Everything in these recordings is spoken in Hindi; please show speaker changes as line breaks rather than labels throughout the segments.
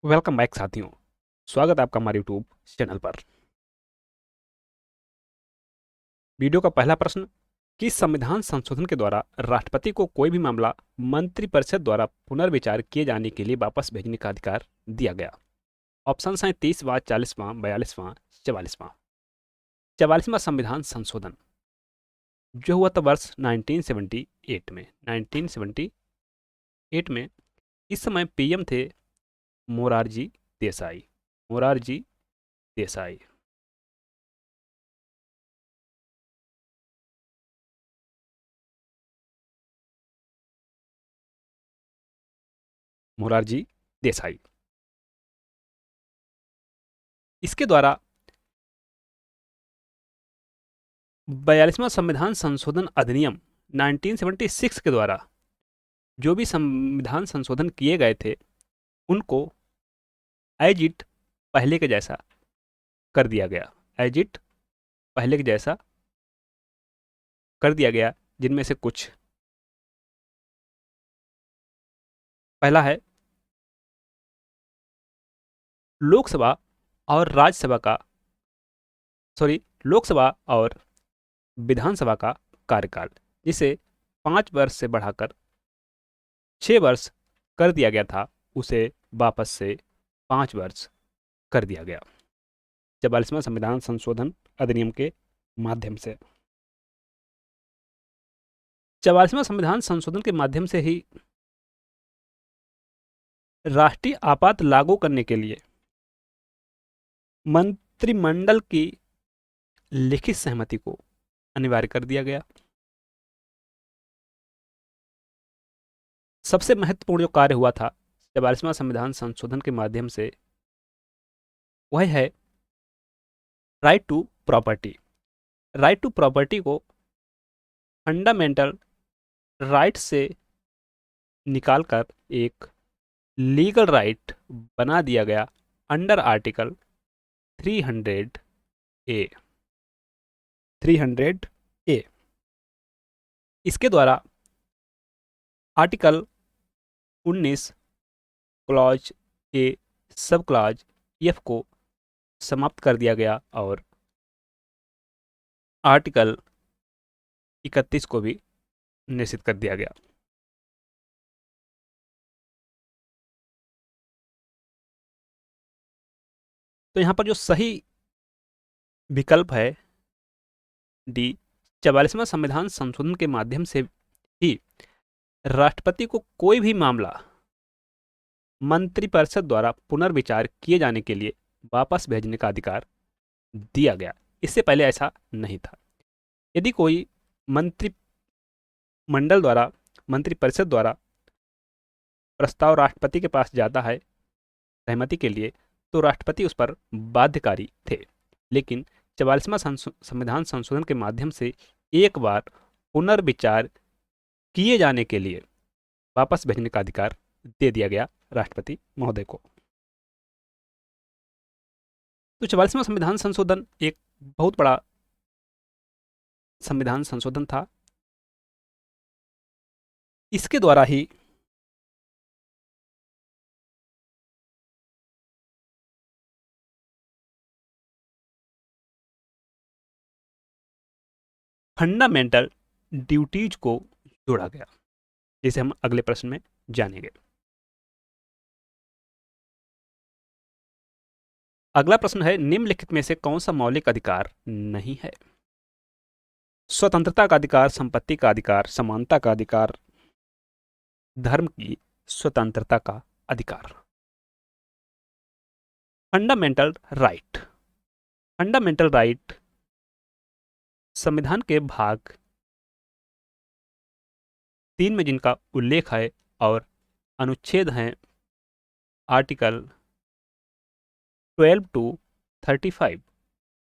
वेलकम बैक साथियों। स्वागत है आपका हमारे यूट्यूब चैनल पर। वीडियो का पहला प्रश्न, किस संविधान संशोधन के द्वारा राष्ट्रपति को कोई भी मामला मंत्रिपरिषद द्वारा पुनर्विचार किए जाने के लिए वापस भेजने का अधिकार दिया गया? ऑप्शन हैं 30वां, 40वां, 42वां, 44वां। 44वां संविधान संशोधन जो हुआ था वर्ष 1978 में। 1978 में इस समय पीएम थे मोरारजी देसाई। मोरारजी देसाई। मोरारजी देसाई। इसके द्वारा 42वां संविधान संशोधन अधिनियम 1976 के द्वारा जो भी संविधान संशोधन किए गए थे उनको एज इट पहले के जैसा कर दिया गया। एज इट पहले के जैसा कर दिया गया, जिनमें से कुछ पहला है, लोकसभा और राज्यसभा का लोकसभा और विधानसभा का कार्यकाल, जिसे 5 वर्ष से बढ़ाकर 6 वर्ष कर दिया गया था, उसे वापस से 5 वर्ष कर दिया गया 44वां संविधान संशोधन अधिनियम के माध्यम से। 44वां संविधान संशोधन के माध्यम से ही राष्ट्रीय आपात लागू करने के लिए मंत्रिमंडल की लिखित सहमति को अनिवार्य कर दिया गया। सबसे महत्वपूर्ण जो कार्य हुआ था 44वां संविधान संशोधन के माध्यम से, वह है right to property. Right to property को फंडामेंटल राइट से निकालकर एक लीगल राइट बना दिया गया अंडर आर्टिकल 300 ए। 300 ए। इसके द्वारा article 19 clause A sub clause F को समाप्त कर दिया गया और आर्टिकल 31 को भी निश्चित कर दिया गया। तो यहाँ पर जो सही विकल्प है डी, 44वां संविधान संशोधन के माध्यम से ही राष्ट्रपति को कोई भी मामला मंत्रिपरिषद द्वारा पुनर्विचार किए जाने के लिए वापस भेजने का अधिकार दिया गया। इससे पहले ऐसा नहीं था। यदि कोई मंत्रिमंडल द्वारा, मंत्रिपरिषद द्वारा प्रस्ताव राष्ट्रपति के पास जाता है सहमति के लिए, तो राष्ट्रपति उस पर बाध्यकारी थे। लेकिन 44वां संविधान संशोधन के माध्यम से एक बार पुनर्विचार किए जाने के लिए वापस भेजने का अधिकार दे दिया गया राष्ट्रपति महोदय को। तो 44वां संविधान संशोधन एक बहुत बड़ा संविधान संशोधन था। इसके द्वारा ही फंडामेंटल ड्यूटीज को जोड़ा गया, जिसे हम अगले प्रश्न में जानेंगे। अगला प्रश्न है, निम्नलिखित में से कौन सा मौलिक अधिकार नहीं है? स्वतंत्रता का अधिकार, संपत्ति का अधिकार, समानता का अधिकार, धर्म की स्वतंत्रता का अधिकार। Fundamental right. फंडामेंटल राइट संविधान के भाग 3 में जिनका उल्लेख है और अनुच्छेद हैं आर्टिकल 12 टू 35।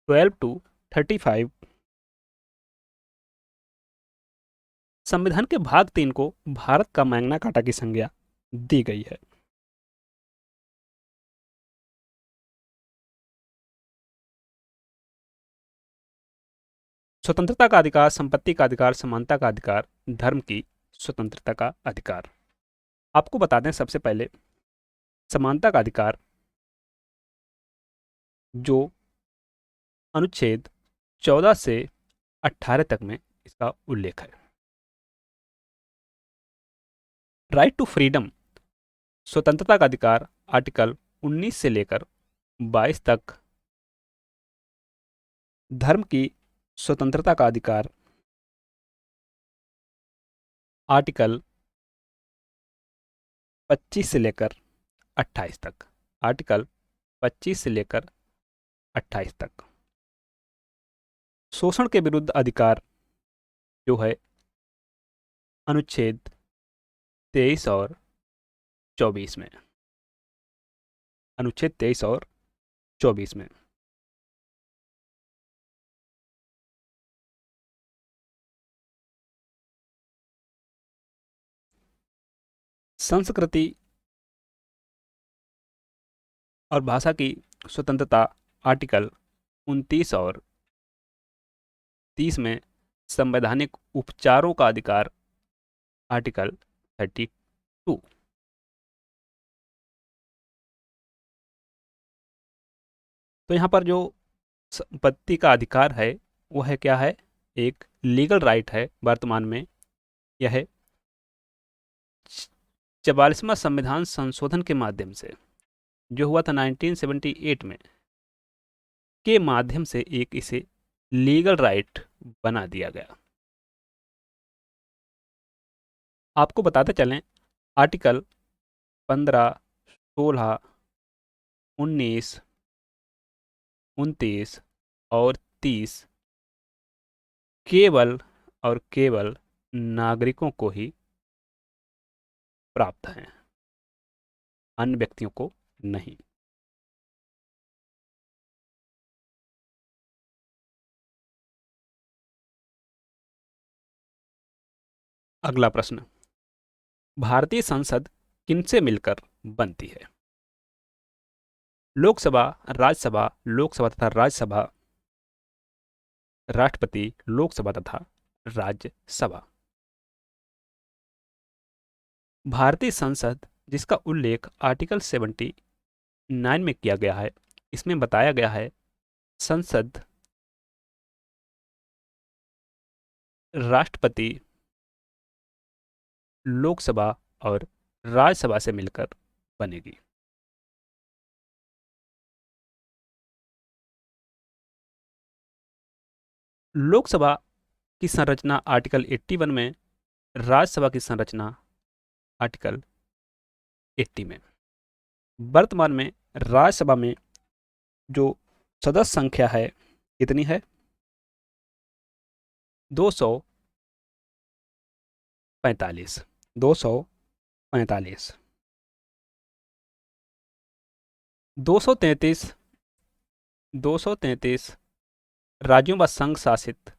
12 टू 35 संविधान के भाग 3 को भारत का मैग्ना कार्टा की संज्ञा दी गई है। स्वतंत्रता का अधिकार, संपत्ति का अधिकार, समानता का अधिकार, धर्म की स्वतंत्रता का अधिकार। आपको बता दें सबसे पहले समानता का अधिकार जो अनुच्छेद 14 से 18 तक में इसका उल्लेख है। राइट टू फ्रीडम, स्वतंत्रता का अधिकार, आर्टिकल 19 से लेकर 22 तक। धर्म की स्वतंत्रता का अधिकार, आर्टिकल 25 से लेकर 28 तक। आर्टिकल 25 से लेकर 28 तक। शोषण के विरुद्ध अधिकार जो है अनुच्छेद 23 और 24 में। अनुच्छेद 23 और 24 में। संस्कृति और भाषा की स्वतंत्रता, आर्टिकल 29 और 30 में। संवैधानिक उपचारों का अधिकार, आर्टिकल 32। तो यहाँ पर जो संपत्ति का अधिकार है वो है क्या है, एक लीगल राइट है वर्तमान में। यह है 44वां संविधान संशोधन के माध्यम से जो हुआ था 1978 में, के माध्यम से एक इसे लीगल राइट बना दिया गया। आपको बताते चलें, आर्टिकल 15, 16, 19, 29 और 30 केवल और केवल नागरिकों को ही प्राप्त हैं, अन्य व्यक्तियों को नहीं। अगला प्रश्न, भारतीय संसद किनसे मिलकर बनती है? लोकसभा, राज्यसभा, लोकसभा तथा राज्यसभा, राष्ट्रपति, लोकसभा तथा राज्यसभा। भारतीय संसद जिसका उल्लेख आर्टिकल 79 में किया गया है, इसमें बताया गया है संसद राष्ट्रपति, लोकसभा और राज्यसभा से मिलकर बनेगी। लोकसभा की संरचना आर्टिकल 81 में, राज्यसभा की संरचना आर्टिकल 80 में। वर्तमान में राज्यसभा में जो सदस्य संख्या है कितनी है? 245। 245। 233 233 राज्यों व संघ शासित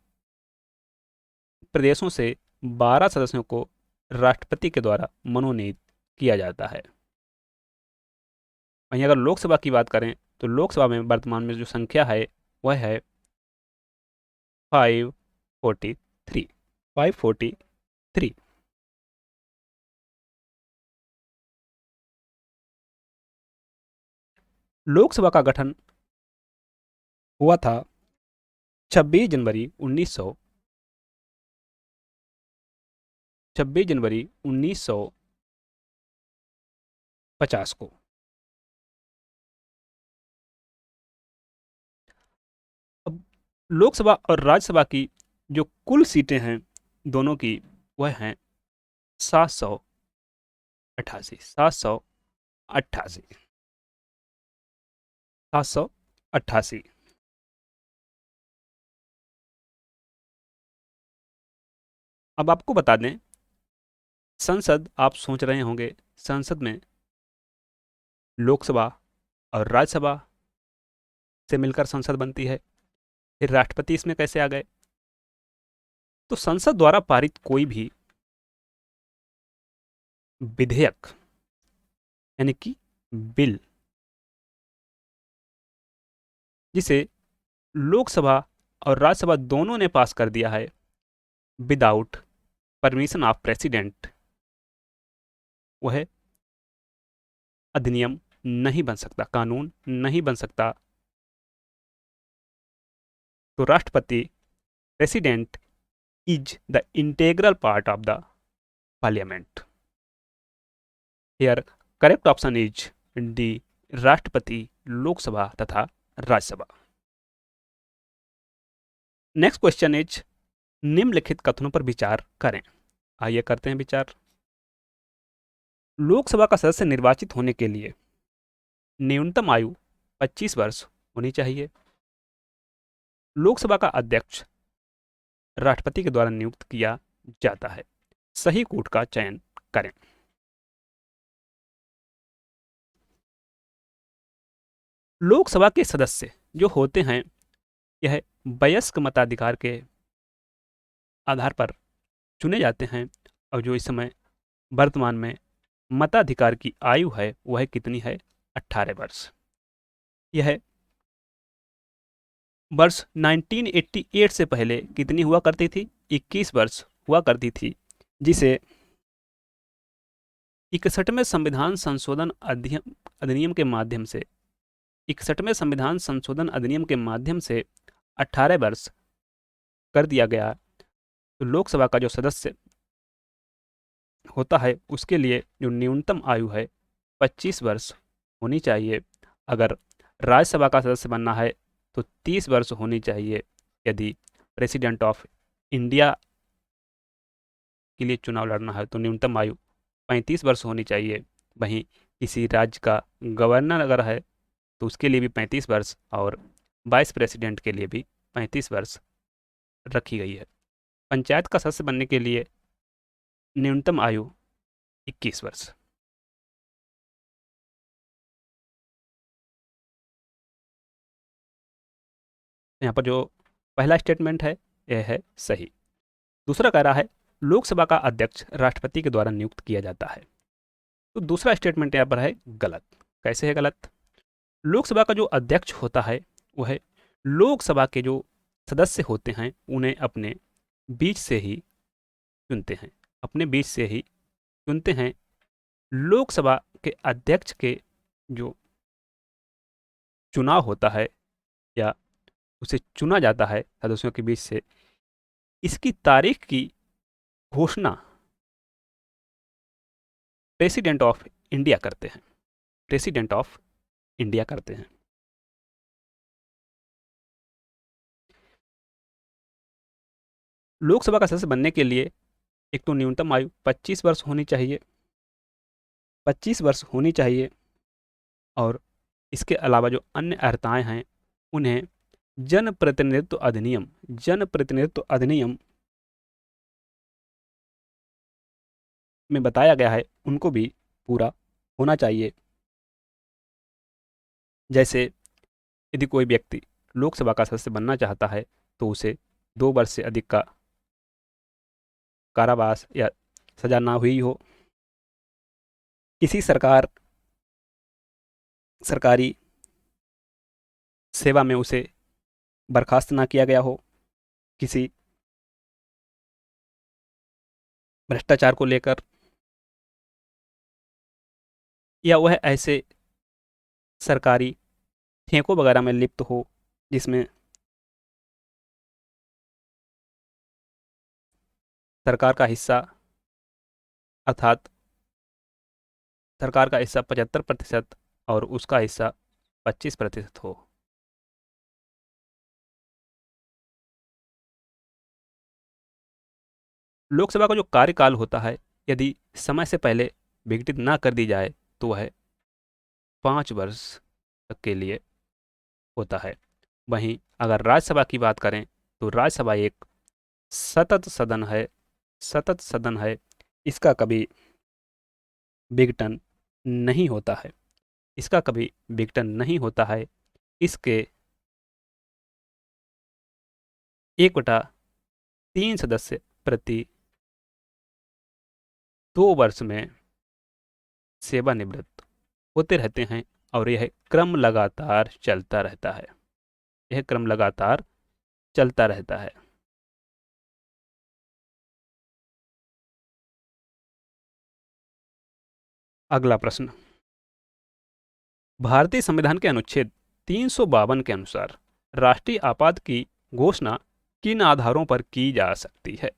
प्रदेशों से 12 सदस्यों को राष्ट्रपति के द्वारा मनोनीत किया जाता है। वहीं अगर लोकसभा की बात करें तो लोकसभा में वर्तमान में जो संख्या है वह है 543। 543। लोकसभा का गठन हुआ था 26 जनवरी 1950 को। अब लोकसभा और राज्यसभा की जो कुल सीटें हैं दोनों की वह हैं 788। 788। 788। अब आपको बता दें, संसद, आप सोच रहे होंगे संसद में लोकसभा और राज्यसभा से मिलकर संसद बनती है, फिर राष्ट्रपति इसमें कैसे आ गए? तो संसद द्वारा पारित कोई भी विधेयक यानी कि बिल जिसे लोकसभा और राज्यसभा दोनों ने पास कर दिया है विदाउट परमिशन ऑफ प्रेसिडेंट, वह अधिनियम नहीं बन सकता, कानून नहीं बन सकता। तो राष्ट्रपति, president, is the integral part of the parliament. Here correct option is D, राष्ट्रपति, लोकसभा तथा राज्यसभा। नेक्स्ट क्वेश्चन इज, निम्नलिखित कथनों पर विचार करें। आइए करते हैं विचार। लोकसभा का सदस्य निर्वाचित होने के लिए न्यूनतम आयु 25 वर्ष होनी चाहिए। लोकसभा का अध्यक्ष राष्ट्रपति के द्वारा नियुक्त किया जाता है। सही कूट का चयन करें। लोकसभा के सदस्य जो होते हैं, यह वयस्क मताधिकार के आधार पर चुने जाते हैं, और जो इस समय वर्तमान में मताधिकार की आयु है वह कितनी है, 18 वर्ष। यह वर्ष 1988 से पहले कितनी हुआ करती थी, 21 वर्ष हुआ करती थी, जिसे 61वें संविधान संशोधन अधिनियम के माध्यम से 61वें संविधान संशोधन अधिनियम के माध्यम से 18 वर्ष कर दिया गया। तो लोकसभा का जो सदस्य होता है उसके लिए जो न्यूनतम आयु है 25 वर्ष होनी चाहिए। अगर राज्यसभा का सदस्य बनना है तो 30 वर्ष होनी चाहिए। यदि प्रेसिडेंट ऑफ इंडिया के लिए चुनाव लड़ना है तो न्यूनतम आयु 35 वर्ष होनी चाहिए। वहीं किसी राज्य का गवर्नर अगर है तो उसके लिए भी 35 वर्ष, और वाइस प्रेसिडेंट के लिए भी 35 वर्ष रखी गई है। पंचायत का सदस्य बनने के लिए न्यूनतम आयु 21 वर्ष। यहाँ पर जो पहला स्टेटमेंट है यह है सही। दूसरा कह रहा है लोकसभा का अध्यक्ष राष्ट्रपति के द्वारा नियुक्त किया जाता है। तो दूसरा स्टेटमेंट यहाँ पर है गलत। कैसे है गलत? लोकसभा का जो अध्यक्ष होता है वह लोकसभा के जो सदस्य होते हैं उन्हें अपने बीच से ही चुनते हैं, अपने बीच से ही चुनते हैं। लोकसभा के अध्यक्ष के जो चुनाव होता है या उसे चुना जाता है सदस्यों के बीच से, इसकी तारीख की घोषणा प्रेसिडेंट ऑफ इंडिया करते हैं। प्रेसिडेंट ऑफ इंडिया करते हैं। लोकसभा का सदस्य बनने के लिए एक तो न्यूनतम आयु 25 वर्ष होनी चाहिए, 25 वर्ष होनी चाहिए, और इसके अलावा जो अन्य अर्हताएं हैं उन्हें जनप्रतिनिधित्व अधिनियम में बताया गया है उनको भी पूरा होना चाहिए। जैसे यदि कोई व्यक्ति लोकसभा का सदस्य बनना चाहता है तो उसे 2 वर्ष से अधिक का कारावास या सजा ना हुई हो, किसी सरकारी सेवा में उसे बर्खास्त ना किया गया हो, किसी भ्रष्टाचार को लेकर, या वह ऐसे सरकारी ठेकों वगैरह में लिप्त हो जिसमें सरकार का हिस्सा, अर्थात सरकार का हिस्सा 75% और उसका हिस्सा 25% हो। लोकसभा का जो कार्यकाल होता है यदि समय से पहले विघटित ना कर दी जाए तो वह 5 वर्ष तक के लिए होता है। वहीं अगर राज्यसभा की बात करें तो राज्यसभा एक सतत सदन है, सतत सदन है। इसका कभी विघटन नहीं होता है, इसका कभी विघटन नहीं होता है। इसके 1/3 सदस्य प्रति 2 वर्ष में सेवानिवृत्त होते रहते हैं, और यह क्रम लगातार चलता रहता है। यह क्रम लगातार चलता रहता है। अगला प्रश्न, भारतीय संविधान के अनुच्छेद 352 के अनुसार राष्ट्रीय आपात की घोषणा किन आधारों पर की जा सकती है?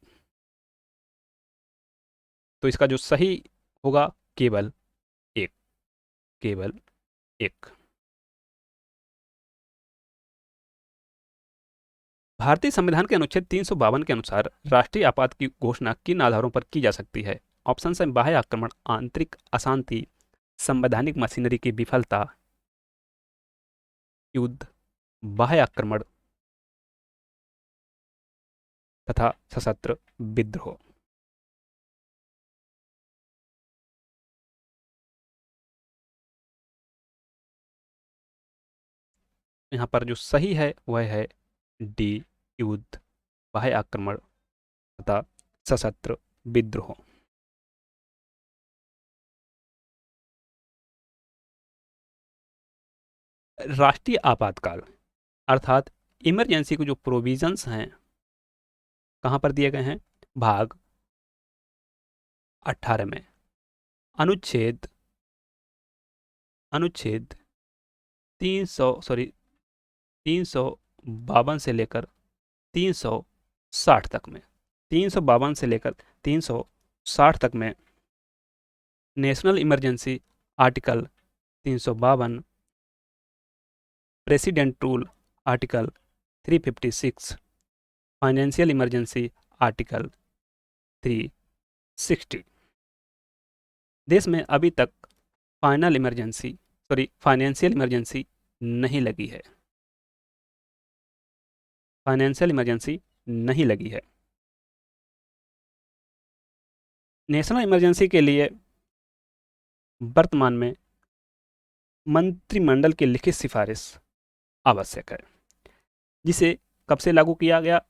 तो इसका जो सही होगा केवल एक, केवल एक। भारतीय संविधान के अनुच्छेद 352 के अनुसार राष्ट्रीय आपात की घोषणा किन आधारों पर की जा सकती है? ऑप्शन है बाह्य आक्रमण, आंतरिक अशांति, संवैधानिक मशीनरी की विफलता, युद्ध, बाह्य आक्रमण तथा सशस्त्र विद्रोह। यहाँ पर जो सही है वह है डी, युद्ध, बाह्य आक्रमण तथा सशस्त्र विद्रोह। राष्ट्रीय आपातकाल अर्थात इमरजेंसी के जो प्रोविजंस हैं कहाँ पर दिए गए हैं? भाग 18 में अनुच्छेद 352 से लेकर 360 तक में, 352 से लेकर 360 तक में national emergency article 352, president rule article 356, financial emergency article 360। देश में अभी तक फाइनेंशियल इमरजेंसी नहीं लगी है, फाइनेंशियल इमरजेंसी नहीं लगी है। नेशनल इमरजेंसी के लिए वर्तमान में मंत्रिमंडल की लिखित सिफारिश आवश्यक है, जिसे कब से लागू किया गया?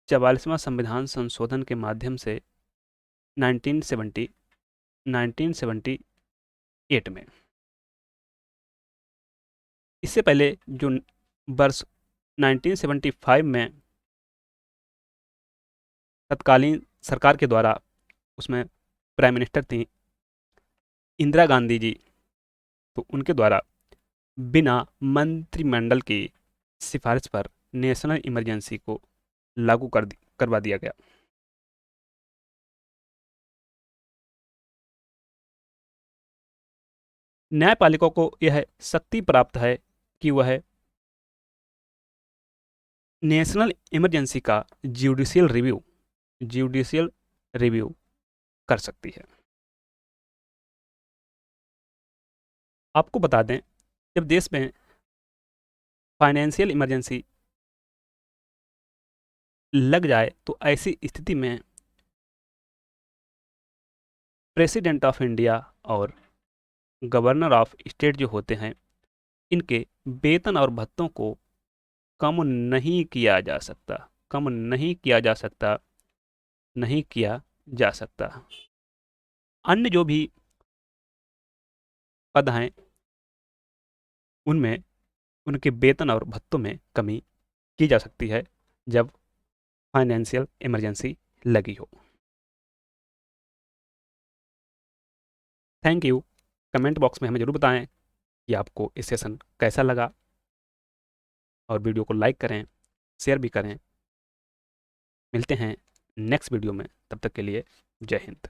44वां संविधान संशोधन के माध्यम से 1978 में। इससे पहले जो वर्ष 1975 में तत्कालीन सरकार के द्वारा, उसमें प्राइम मिनिस्टर थी इंदिरा गांधी जी, तो उनके द्वारा बिना मंत्रिमंडल की सिफारिश पर नेशनल इमरजेंसी को लागू करवा दिया गया। न्यायपालिका को यह शक्ति प्राप्त है कि वह नेशनल इमरजेंसी का जुडिशियल रिव्यू कर सकती है। आपको बता दें, जब देश में फाइनेंशियल इमरजेंसी लग जाए तो ऐसी स्थिति में प्रेसिडेंट ऑफ इंडिया और गवर्नर ऑफ स्टेट जो होते हैं, इनके वेतन और भत्तों को कम नहीं किया जा सकता, कम नहीं किया जा सकता, नहीं किया जा सकता। अन्य जो भी पद हैं उनमें उनके वेतन और भत्तों में कमी की जा सकती है जब फाइनेंशियल इमरजेंसी लगी हो। Thank you. कमेंट बॉक्स में हमें ज़रूर बताएं कि आपको इस सेशन कैसा लगा, और वीडियो को लाइक करें, शेयर भी करें। मिलते हैं नेक्स्ट वीडियो में, तब तक के लिए जय हिंद।